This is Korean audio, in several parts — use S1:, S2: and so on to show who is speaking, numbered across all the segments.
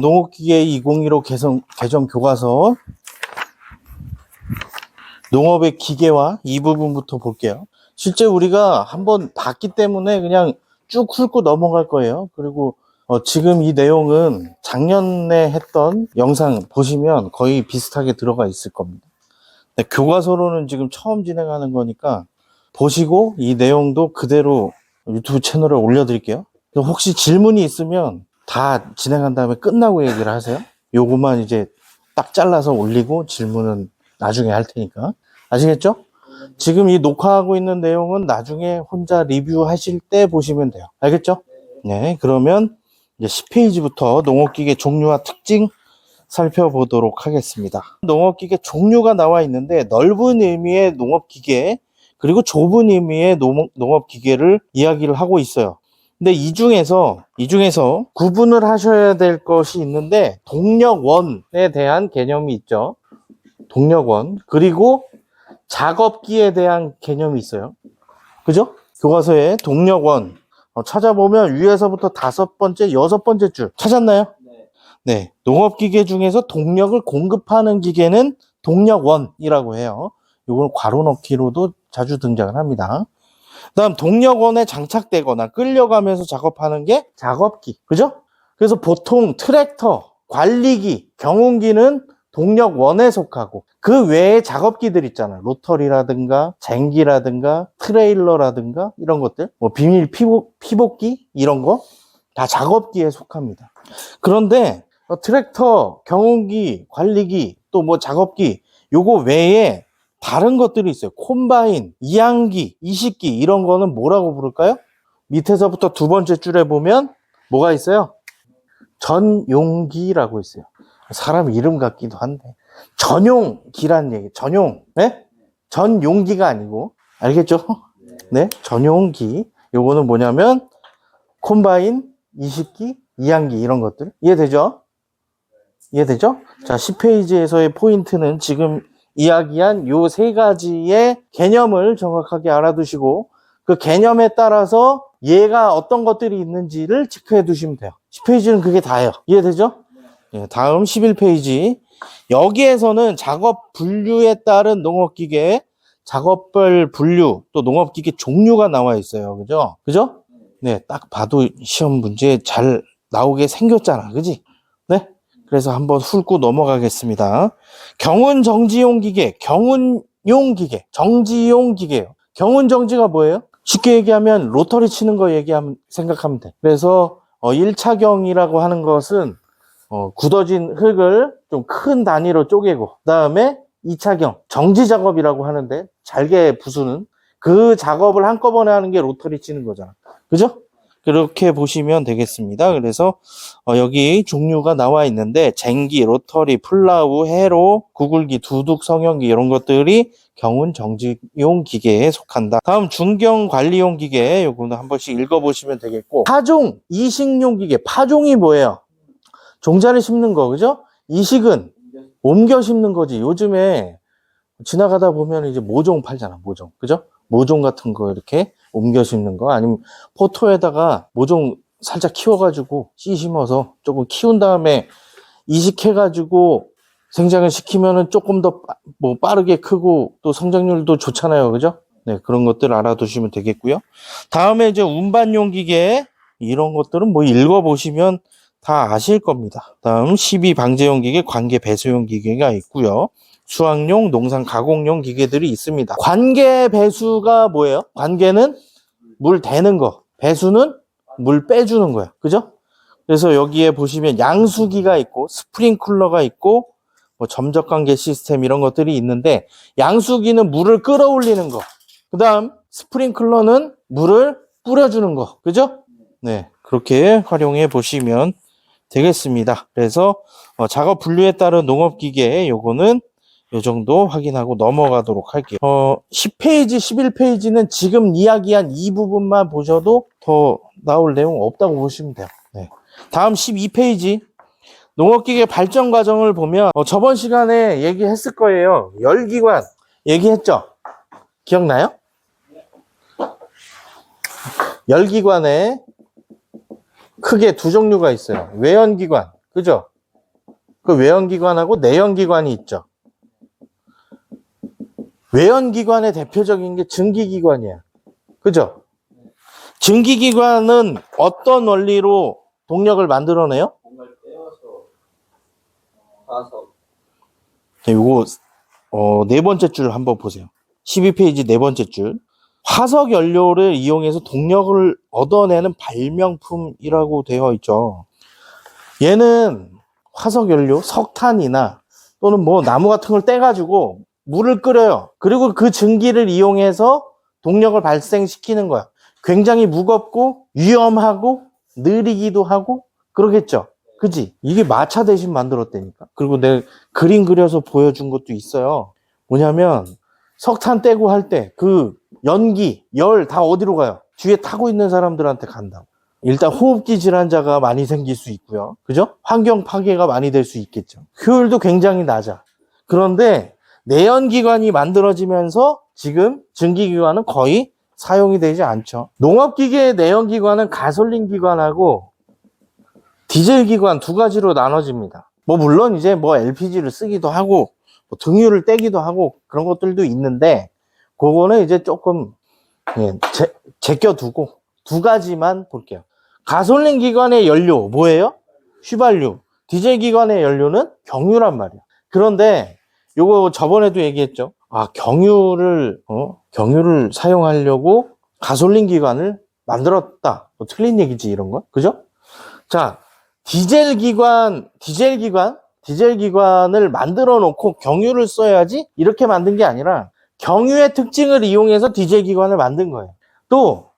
S1: 농업기계 2015 개정 교과서 농업의 기계화 이 부분부터 볼게요. 실제 우리가 한번 봤기 때문에 그냥 쭉 훑고 넘어갈 거예요. 그리고 지금 이 내용은 작년에 했던 영상 보시면 거의 비슷하게 들어가 있을 겁니다. 네, 교과서로는 지금 처음 진행하는 거니까 보시고 이 내용도 그대로 유튜브 채널에 올려드릴게요. 혹시 질문이 있으면 다 진행한 다음에 끝나고 얘기를 하세요. 요거만 이제 딱 잘라서 올리고 질문은 나중에 할 테니까. 아시겠죠? 지금 이 녹화하고 있는 내용은 나중에 혼자 리뷰하실 때 보시면 돼요. 알겠죠? 네, 그러면 이제 10페이지부터 농업기계 종류와 특징 살펴보도록 하겠습니다. 농업기계 종류가 나와 있는데 넓은 의미의 농업기계 그리고 좁은 의미의 농업기계를 이야기를 하고 있어요. 근데 이 중에서 구분을 하셔야 될 것이 있는데 동력원에 대한 개념이 있죠. 동력원 그리고 작업기에 대한 개념이 있어요. 그죠? 교과서에 동력원 찾아보면 위에서부터 5번째, 6번째 줄 찾았나요? 네. 농업기계 중에서 동력을 공급하는 기계는 동력원이라고 해요. 이건 괄호 넣기로도 자주 등장을 합니다. 그다음 동력원에 장착되거나 끌려가면서 작업하는 게 작업기. 그죠? 그래서 보통 트랙터, 관리기, 경운기는 동력원에 속하고 그 외에 작업기들 있잖아요. 로터리라든가 쟁기라든가 트레일러라든가 이런 것들 뭐 비닐 피복기 이런 거 다 작업기에 속합니다. 그런데 트랙터, 경운기, 관리기 또 뭐 작업기 요거 외에 다른 것들이 있어요. 콤바인, 이항기, 이식기 이런 거는 뭐라고 부를까요? 밑에서부터 2번째 줄에 보면 뭐가 있어요? 전용기라고 있어요. 사람 이름 같기도 한데 전용기란 얘기. 전용. 네? 전용기가 아니고 알겠죠? 네? 전용기. 요거는 뭐냐면 콤바인, 이식기, 이항기 이런 것들. 이해되죠? 이해되죠? 자, 10페이지에서의 포인트는 지금 이야기한 요 3가지의 개념을 정확하게 알아두시고 그 개념에 따라서 얘가 어떤 것들이 있는지를 체크해 두시면 돼요. 10페이지는 그게 다예요. 이해되죠? 예, 다음 11페이지. 여기에서는 작업 분류에 따른 농업기계, 작업별 분류, 또 농업기계 종류가 나와 있어요. 그죠? 그죠? 네, 딱 봐도 시험 문제 잘 나오게 생겼잖아. 그지? 네? 그래서 한번 훑고 넘어가겠습니다. 경운 정지용 기계, 경운용 기계, 정지용 기계예요. 경운 정지가 뭐예요? 쉽게 얘기하면 로터리 치는 거 생각하면 돼. 그래서 1차경이라고 하는 것은 굳어진 흙을 좀 큰 단위로 쪼개고 그 다음에 2차경 정지 작업이라고 하는데 잘게 부수는 그 작업을 한꺼번에 하는 게 로터리 치는 거잖아. 그죠? 그렇게 보시면 되겠습니다. 그래서 여기 종류가 나와 있는데 쟁기, 로터리, 플라우, 회로, 구글기, 두둑, 성형기 이런 것들이 경운 정지용 기계에 속한다. 다음 중경 관리용 기계 요거는 한 번씩 읽어보시면 되겠고 파종, 이식용 기계. 파종이 뭐예요? 종자를 심는 거, 그죠? 이식은 옮겨 심는 거지. 요즘에 지나가다 보면 이제 모종 팔잖아, 모종. 그죠? 모종 같은 거 이렇게 옮겨 심는 거. 아니면 포토에다가 모종 살짝 키워가지고 씨 심어서 조금 키운 다음에 이식해가지고 생장을 시키면은 조금 더 뭐 빠르게 크고 또 성장률도 좋잖아요. 그죠? 네, 그런 것들 알아두시면 되겠고요. 다음에 이제 운반용 기계. 이런 것들은 뭐 읽어보시면 다 아실 겁니다. 다음 12 방제용 기계, 관계 배수용 기계가 있고요. 수확용, 농산 가공용 기계들이 있습니다. 관계 배수가 뭐예요? 관계는 물 대는 거, 배수는 물 빼주는 거예요. 그죠? 그래서 여기에 보시면 양수기가 있고 스프링클러가 있고 뭐 점적관계 시스템 이런 것들이 있는데 양수기는 물을 끌어올리는 거, 그 다음 스프링클러는 물을 뿌려주는 거. 그죠? 네, 그렇게 활용해 보시면 되겠습니다. 그래서 작업 분류에 따른 농업기계 요거는 요 정도 확인하고 넘어가도록 할게요. 10페이지, 11페이지는 지금 이야기한 이 부분만 보셔도 더 나올 내용 없다고 보시면 돼요. 네. 다음 12페이지 농업기계 발전 과정을 보면 저번 시간에 얘기했을 거예요. 열기관 얘기했죠? 기억나요? 열기관에 크게 2 종류가 있어요. 외연기관, 그죠? 그 외연기관하고 내연기관이 있죠. 외연기관의 대표적인 게 증기기관이야. 그죠? 증기기관은 어떤 원리로 동력을 만들어내요?
S2: 뭔가를 떼어서 가서
S1: 요거 네 번째 줄 한번 보세요. 12페이지 네 번째 줄. 화석 연료를 이용해서 동력을 얻어내는 발명품이라고 되어 있죠. 얘는 화석 연료, 석탄이나 또는 뭐 나무 같은 걸 떼가지고 물을 끓여요. 그리고 그 증기를 이용해서 동력을 발생시키는 거야. 굉장히 무겁고 위험하고 느리기도 하고 그러겠죠. 그지? 이게 마차 대신 만들었다니까. 그리고 내가 그림 그려서 보여준 것도 있어요. 뭐냐면 석탄 떼고 할 때 그 연기, 열 다 어디로 가요? 뒤에 타고 있는 사람들한테 간다고. 일단 호흡기 질환자가 많이 생길 수 있고요. 그죠? 환경 파괴가 많이 될 수 있겠죠. 효율도 굉장히 낮아. 그런데 내연기관이 만들어지면서 지금 증기기관은 거의 사용이 되지 않죠. 농업기계의 내연기관은 가솔린 기관하고 디젤 기관 두 가지로 나눠집니다. 뭐 물론 이제 뭐 LPG를 쓰기도 하고 뭐 등유를 떼기도 하고 그런 것들도 있는데 그거는 이제 조금 제껴두고 두 가지만 볼게요. 가솔린 기관의 연료 뭐예요? 휘발유. 디젤 기관의 연료는 경유란 말이에요. 그런데 요거 저번에도 얘기했죠. 경유를 사용하려고 가솔린 기관을 만들었다. 뭐 틀린 얘기지 이런 거. 그죠? 자, 디젤 기관을 만들어 놓고 경유를 써야지 이렇게 만든 게 아니라 경유의 특징을 이용해서 디젤 기관을 만든 거예요. 또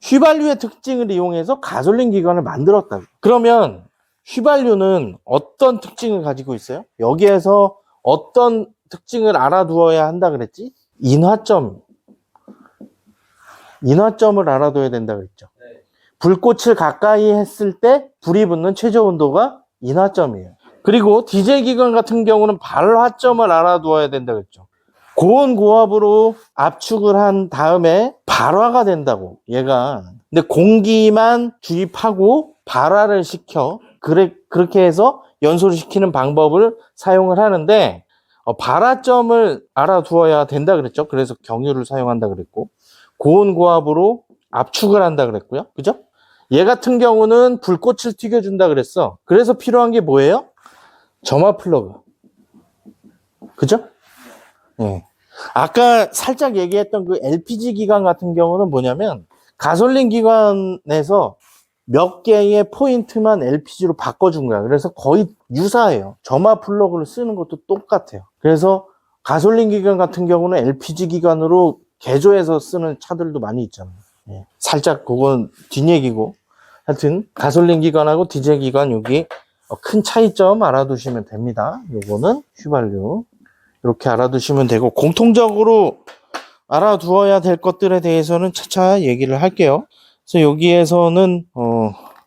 S1: 휘발유의 특징을 이용해서 가솔린 기관을 만들었다. 그러면 휘발유는 어떤 특징을 가지고 있어요? 여기에서 어떤 특징을 알아두어야 한다 그랬지? 인화점을 알아둬야 된다 그랬죠. 불꽃을 가까이 했을 때 불이 붙는 최저 온도가 인화점이에요. 그리고 디젤 기관 같은 경우는 발화점을 알아두어야 된다 그랬죠. 고온 고압으로 압축을 한 다음에 발화가 된다고 얘가. 근데 공기만 주입하고 발화를 시켜 그렇게 해서 연소를 시키는 방법을 사용을 하는데 발화점을 알아두어야 된다 그랬죠. 그래서 경유를 사용한다 그랬고 고온 고압으로 압축을 한다 그랬고요. 그죠? 얘 같은 경우는 불꽃을 튀겨준다 그랬어. 그래서 필요한 게 뭐예요? 점화 플러그. 그죠? 네. 아까 살짝 얘기했던 그 LPG 기관 같은 경우는 뭐냐면 가솔린 기관에서 몇 개의 포인트만 LPG로 바꿔준 거야. 그래서 거의 유사해요. 점화 플러그를 쓰는 것도 똑같아요. 그래서 가솔린 기관 같은 경우는 LPG 기관으로 개조해서 쓰는 차들도 많이 있잖아요. 네. 살짝 그건 뒷얘기고 하여튼 가솔린 기관하고 디젤 기관 여기 큰 차이점 알아두시면 됩니다. 요거는 휘발유 이렇게 알아두시면 되고 공통적으로 알아두어야 될 것들에 대해서는 차차 얘기를 할게요. 그래서 여기에서는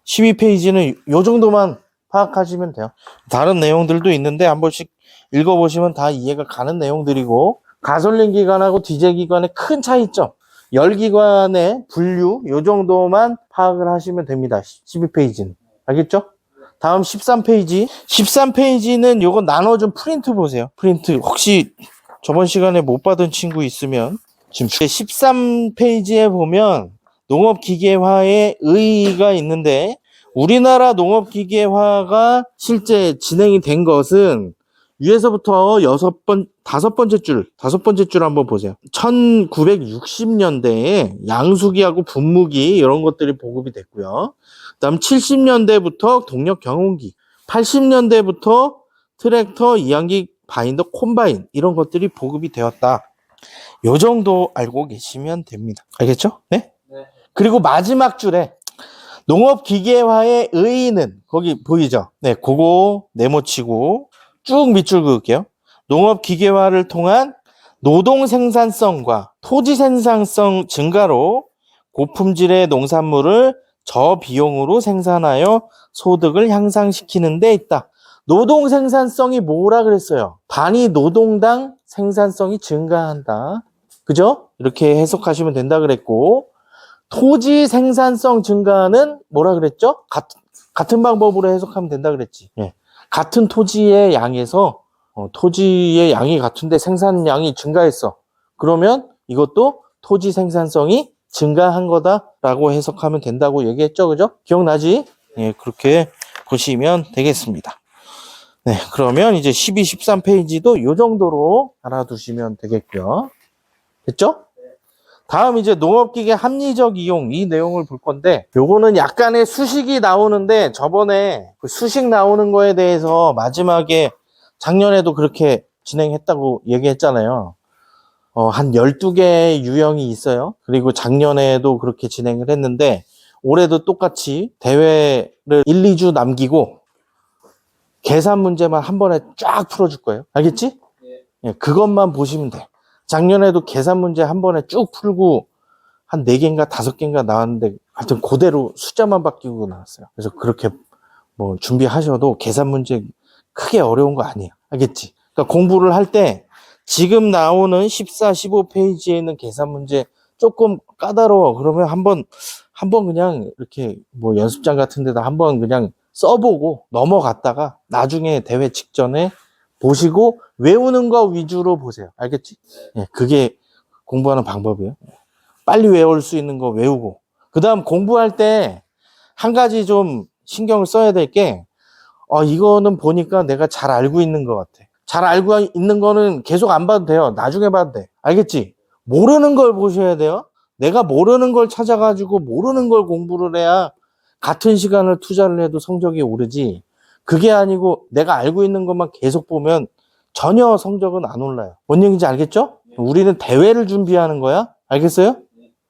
S1: 12페이지는 요 정도만 파악하시면 돼요. 다른 내용들도 있는데 한 번씩 읽어보시면 다 이해가 가는 내용들이고 가솔린 기관하고 디젤 기관의 큰 차이점 열기관의 분류 요 정도만 파악을 하시면 됩니다. 12페이지는 알겠죠? 다음 13페이지 13페이지는 요거 나눠준 프린트 보세요. 프린트 혹시 저번 시간에 못 받은 친구 있으면 지금 13페이지에 보면 농업기계화의 의의가 있는데 우리나라 농업기계화가 실제 진행이 된 것은 위에서부터 다섯 번째 줄 한번 보세요. 1960년대에 양수기하고 분무기 이런 것들이 보급이 됐고요. 그다음 70년대부터 동력 경운기, 80년대부터 트랙터, 이항기, 바인더, 콤바인 이런 것들이 보급이 되었다. 요 정도 알고 계시면 됩니다. 알겠죠? 네?
S2: 네.
S1: 그리고 마지막 줄에 농업기계화의 의의는 거기 보이죠? 네, 그거 네모치고 쭉 밑줄 그을게요. 농업기계화를 통한 노동 생산성과 토지 생산성 증가로 고품질의 농산물을 저비용으로 생산하여 소득을 향상시키는 데 있다. 노동 생산성이 뭐라 그랬어요? 단위 노동당 생산성이 증가한다. 그죠? 이렇게 해석하시면 된다 그랬고 토지 생산성 증가는 뭐라 그랬죠? 같은 방법으로 해석하면 된다 그랬지. 예. 같은 토지의 양에서 토지의 양이 같은데 생산량이 증가했어. 그러면 이것도 토지 생산성이 증가한 거다라고 해석하면 된다고 얘기했죠. 그죠? 기억나지? 예, 그렇게 보시면 되겠습니다. 네, 그러면 이제 12, 13페이지도 이 정도로 알아두시면 되겠고요. 됐죠? 다음 이제 농업기계 합리적 이용 이 내용을 볼 건데 요거는 약간의 수식이 나오는데 저번에 그 수식 나오는 거에 대해서 마지막에 작년에도 그렇게 진행했다고 얘기했잖아요. 한 12개의 유형이 있어요. 그리고 작년에도 그렇게 진행을 했는데 올해도 똑같이 대회를 1, 2주 남기고 계산 문제만 한 번에 쫙 풀어줄 거예요. 알겠지? 예, 그것만 보시면 돼. 작년에도 계산 문제 한 번에 쭉 풀고 한 4개인가 5개인가 나왔는데 하여튼 그대로 숫자만 바뀌고 나왔어요. 그래서 그렇게 뭐 준비하셔도 계산 문제 크게 어려운 거 아니에요. 알겠지? 그러니까 공부를 할 때 지금 나오는 14, 15페이지에 있는 계산 문제 조금 까다로워. 그러면 한번 그냥 이렇게 뭐 연습장 같은 데다 한번 그냥 써보고 넘어갔다가 나중에 대회 직전에 보시고 외우는 거 위주로 보세요. 알겠지? 예, 그게 공부하는 방법이에요. 빨리 외울 수 있는 거 외우고. 그 다음 공부할 때 한 가지 좀 신경을 써야 될 게, 이거는 보니까 내가 잘 알고 있는 것 같아. 잘 알고 있는 거는 계속 안 봐도 돼요. 나중에 봐도 돼. 알겠지? 모르는 걸 보셔야 돼요. 내가 모르는 걸 찾아가지고 모르는 걸 공부를 해야 같은 시간을 투자를 해도 성적이 오르지. 그게 아니고 내가 알고 있는 것만 계속 보면 전혀 성적은 안 올라요. 뭔 얘기인지 알겠죠? 우리는 대회를 준비하는 거야. 알겠어요?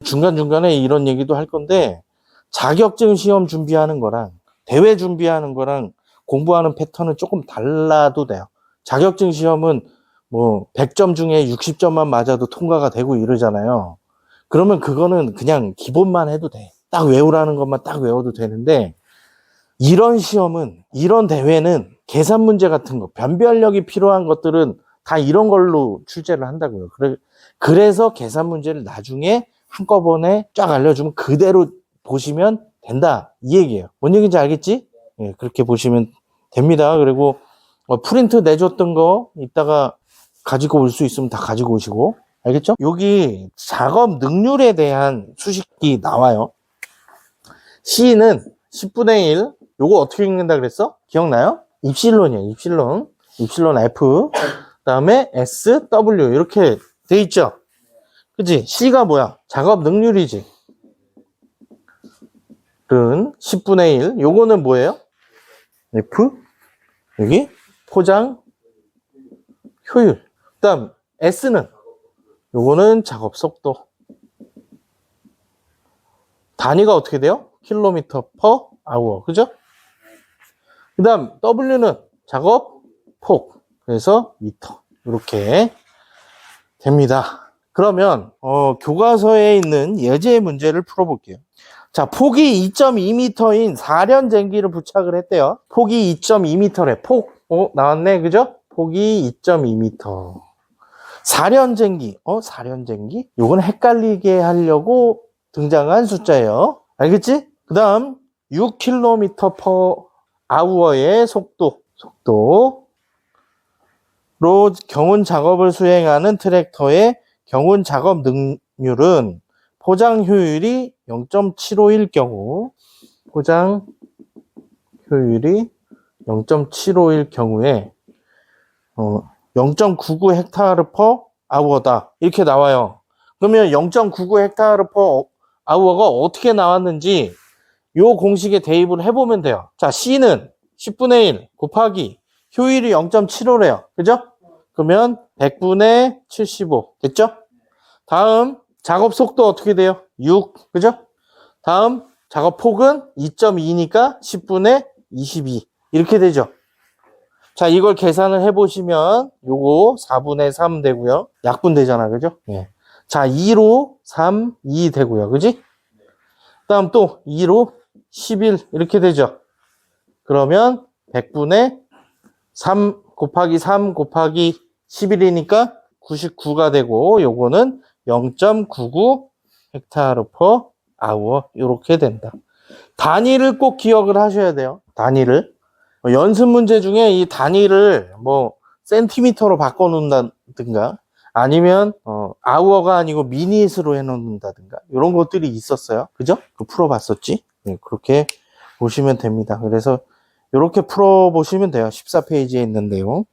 S1: 중간중간에 이런 얘기도 할 건데 자격증 시험 준비하는 거랑 대회 준비하는 거랑 공부하는 패턴은 조금 달라도 돼요. 자격증 시험은 뭐 100점 중에 60점만 맞아도 통과가 되고 이러잖아요. 그러면 그거는 그냥 기본만 해도 돼. 딱 외우라는 것만 딱 외워도 되는데 이런 시험은, 이런 대회는 계산 문제 같은 거, 변별력이 필요한 것들은 다 이런 걸로 출제를 한다고요. 그래서 계산 문제를 나중에 한꺼번에 쫙 알려주면 그대로 보시면 된다. 이 얘기예요. 뭔 얘기인지 알겠지? 예, 그렇게 보시면 됩니다. 그리고 프린트 내줬던 거 이따가 가지고 올 수 있으면 다 가지고 오시고. 알겠죠? 여기 작업 능률에 대한 수식이 나와요. C는 10분의 1. 요거 어떻게 읽는다 그랬어? 기억나요? 입실론이에요. 입실론 F. 그 다음에 S, W. 이렇게 돼 있죠? 그치? C가 뭐야? 작업 능률이지. 는 10분의 1. 요거는 뭐예요? F. 여기 포장 효율. 그 다음 S는 요거는 작업 속도. 단위가 어떻게 돼요? 킬로미터 퍼 아워. 그죠? 그 다음 W는 작업 폭. 그래서 미터. 이렇게 됩니다. 그러면 교과서에 있는 예제 문제를 풀어볼게요. 자, 폭이 2.2m인 4련쟁기를 부착을 했대요. 폭이 2.2m래. 폭 나왔네. 그죠? 폭이 2.2m. 4련쟁기. 4련쟁기? 요건 헷갈리게 하려고 등장한 숫자예요. 알겠지? 그 다음 6km per hour의 속도로 경운 작업을 수행하는 트랙터의 경운 작업 능률은 포장 효율이 0.751 경우, 포장 효율이 0.751 경우에 0.99 헥타르 퍼 아워다. 이렇게 나와요. 그러면 0.99 헥타르 퍼 아워가 어떻게 나왔는지 요 공식에 대입을 해보면 돼요. 자, C는 10분의 1 곱하기 효율이 0.75래요. 그죠? 그러면 100분의 75. 됐죠? 다음 작업 속도 어떻게 돼요? 6. 그죠? 다음 작업 폭은 2.2니까 10분의 22. 이렇게 되죠? 자, 이걸 계산을 해보시면 요거 4분의 3 되고요. 약분 되잖아. 그죠? 예. 자, 2로 3, 2 되고요. 그지? 다음 또 2로 11 이렇게 되죠. 그러면 100분의 3 곱하기 3 곱하기 11이니까 99가 되고 요거는 0.99 헥타르 퍼 아워 이렇게 된다. 단위를 꼭 기억을 하셔야 돼요. 단위를. 연습 문제 중에 이 단위를 뭐 센티미터로 바꿔놓는다든가 아니면 아우어가 아니고 미닛으로 해놓는다든가 이런 것들이 있었어요. 그죠? 그 풀어봤었지? 네, 그렇게 보시면 됩니다. 그래서 이렇게 풀어보시면 돼요. 14페이지에 있는 내용.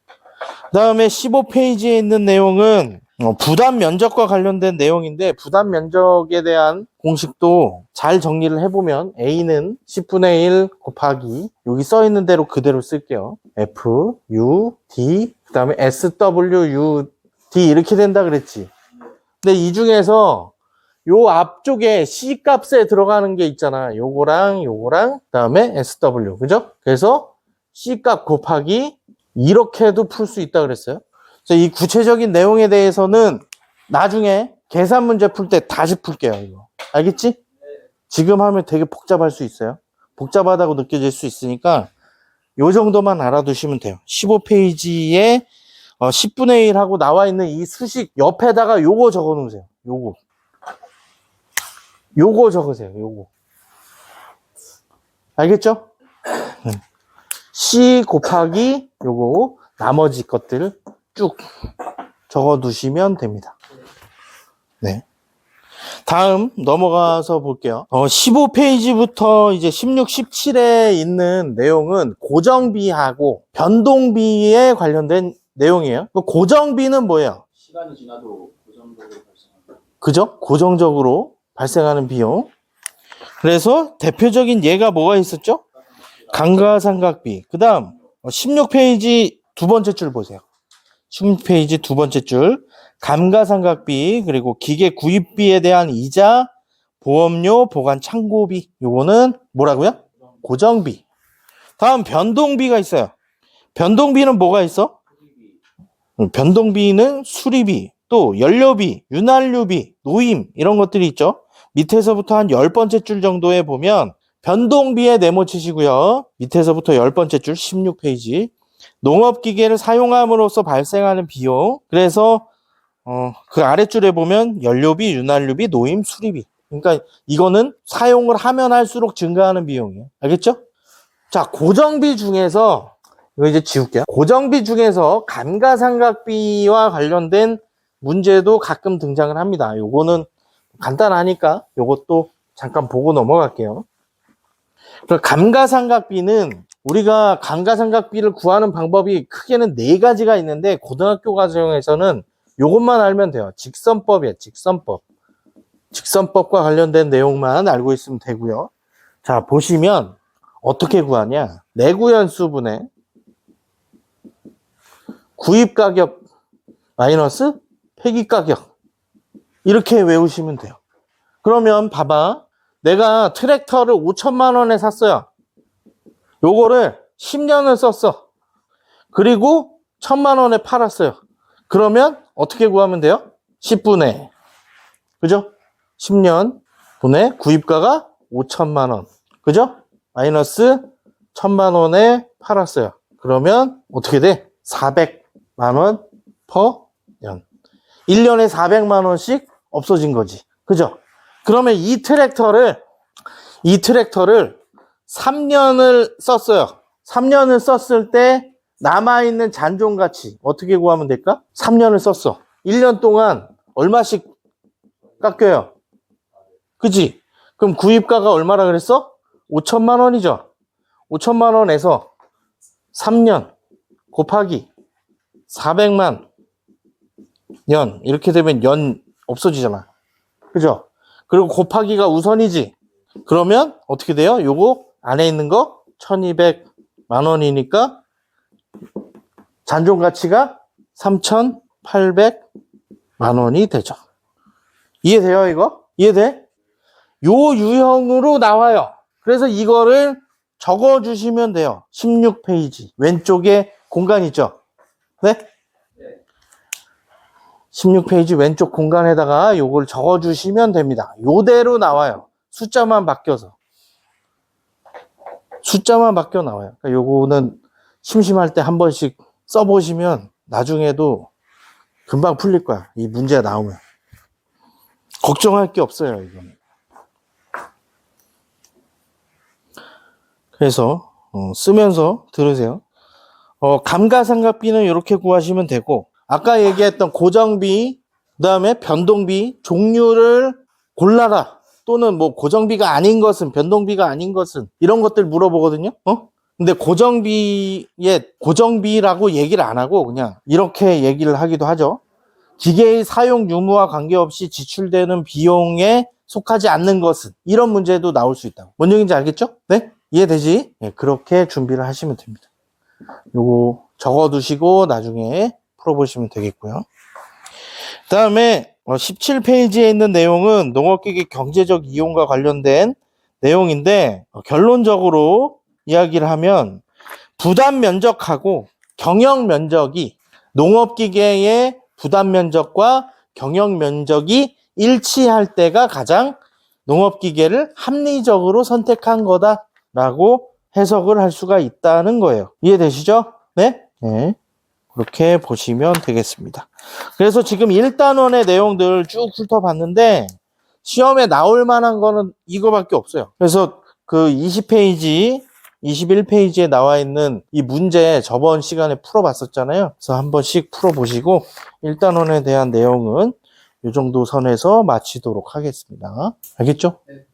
S1: 그 다음에 15페이지에 있는 내용은 부담 면적과 관련된 내용인데 부담 면적에 대한 공식도 잘 정리를 해보면 A는 10분의 1 곱하기 여기 써있는 대로 그대로 쓸게요. F, U, D 그 다음에 S, W, U, D 이렇게 된다 그랬지. 근데 이 중에서 요 앞쪽에 C 값에 들어가는 게 있잖아. 요거랑 요거랑 그 다음에 SW 그죠? 그래서 C 값 곱하기 이렇게도 풀 수 있다 그랬어요. 그래서 이 구체적인 내용에 대해서는 나중에 계산 문제 풀 때 다시 풀게요. 이거 알겠지? 지금 하면 되게 복잡할 수 있어요. 복잡하다고 느껴질 수 있으니까 요 정도만 알아두시면 돼요. 15페이지에 10분의 1 하고 나와 있는 이 수식 옆에다가 요거 적어 놓으세요. 요거 적으세요. 요거 알겠죠? C 곱하기 요거 나머지 것들 쭉 적어 두시면 됩니다. 네. 다음 넘어가서 볼게요. 15페이지부터 이제 16, 17에 있는 내용은 고정비하고 변동비에 관련된 내용이에요. 고정비는 뭐예요?
S2: 시간이 지나도 고정적으로 발생한다.
S1: 그죠? 고정적으로 발생하는 비용. 그래서 대표적인 예가 뭐가 있었죠? 감가상각비. 그 다음 16페이지 두 번째 줄 보세요. 16페이지 두 번째 줄 감가상각비 그리고 기계 구입비에 대한 이자, 보험료, 보관 창고비. 요거는 뭐라고요? 고정비. 다음 변동비가 있어요. 변동비는 뭐가 있어? 변동비는 수리비, 또 연료비, 윤활유비, 노임 이런 것들이 있죠. 밑에서부터 한 10번째 줄 정도에 보면 변동비에 네모 치시고요. 밑에서부터 10번째 줄 16페이지 농업기계를 사용함으로써 발생하는 비용. 그래서 그 아랫줄에 보면 연료비, 윤활유비, 노임, 수리비. 그러니까 이거는 사용을 하면 할수록 증가하는 비용이에요. 알겠죠? 자, 고정비 중에서 이거 이제 지울게요. 고정비 중에서 감가상각비와 관련된 문제도 가끔 등장을 합니다. 요거는 간단하니까 요것도 잠깐 보고 넘어갈게요. 감가상각비는 우리가 감가상각비를 구하는 방법이 크게는 4가지가 있는데 고등학교 과정에서는 요것만 알면 돼요. 직선법이에요. 직선법. 직선법과 관련된 내용만 알고 있으면 되고요. 자, 보시면 어떻게 구하냐. 내구연수분의 구입가격 마이너스 폐기가격 이렇게 외우시면 돼요. 그러면 봐봐. 내가 트랙터를 5천만 원에 샀어요. 요거를 10년을 썼어. 그리고 1,000만 원에 팔았어요. 그러면 어떻게 구하면 돼요? 10분의 그죠? 10년 분의 구입가가 5천만 원. 그죠? 마이너스 1,000만 원에 팔았어요. 그러면 어떻게 돼? 400만 원 퍼 년. 1년에 400만 원씩 없어진 거지. 그죠? 그러면 이 트랙터를 3년을 썼어요. 3년을 썼을 때 남아있는 잔존가치 어떻게 구하면 될까? 3년을 썼어. 1년 동안 얼마씩 깎여요? 그치? 그럼 구입가가 얼마라 그랬어? 5천만 원이죠. 5천만 원에서 3년 곱하기 400만 년 이렇게 되면 연 없어지잖아. 그죠? 그리고 곱하기가 우선이지. 그러면 어떻게 돼요? 요거 안에 있는 거 1200만 원이니까 잔존 가치가 3800만 원이 되죠. 이해돼요, 이거? 이해돼? 요 유형으로 나와요. 그래서 이거를 적어 주시면 돼요. 16페이지 왼쪽에 공간 있죠? 네? 16페이지 왼쪽 공간에다가 요걸 적어 주시면 됩니다. 요대로 나와요. 숫자만 바뀌어서. 숫자만 바뀌어 나와요. 그러니까 요거는 심심할 때 한 번씩 써보시면 나중에도 금방 풀릴 거야. 이 문제가 나오면. 걱정할 게 없어요, 이거는. 그래서 쓰면서 들으세요. 감가상각비는 이렇게 구하시면 되고, 아까 얘기했던 고정비, 그 다음에 변동비, 종류를 골라라. 또는 뭐 고정비가 아닌 것은, 변동비가 아닌 것은, 이런 것들 물어보거든요. 근데 고정비라고 얘기를 안 하고 그냥 이렇게 얘기를 하기도 하죠. 기계의 사용 유무와 관계없이 지출되는 비용에 속하지 않는 것은, 이런 문제도 나올 수 있다고. 뭔 얘기인지 알겠죠? 네? 이해되지? 네, 그렇게 준비를 하시면 됩니다. 요거 적어두시고 나중에 풀어보시면 되겠고요. 그 다음에 17페이지에 있는 내용은 농업기계 경제적 이용과 관련된 내용인데, 결론적으로 이야기를 하면 부담 면적하고 경영 면적이, 농업기계의 부담 면적과 경영 면적이 일치할 때가 가장 농업기계를 합리적으로 선택한 거다라고 해석을 할 수가 있다는 거예요. 이해되시죠? 네? 네. 그렇게 보시면 되겠습니다. 그래서 지금 1단원의 내용들 쭉 훑어봤는데 시험에 나올 만한 거는 이거밖에 없어요. 그래서 그 20페이지, 21페이지에 나와 있는 이 문제 저번 시간에 풀어봤었잖아요. 그래서 한 번씩 풀어보시고 1단원에 대한 내용은 이 정도 선에서 마치도록 하겠습니다. 알겠죠?
S2: 네.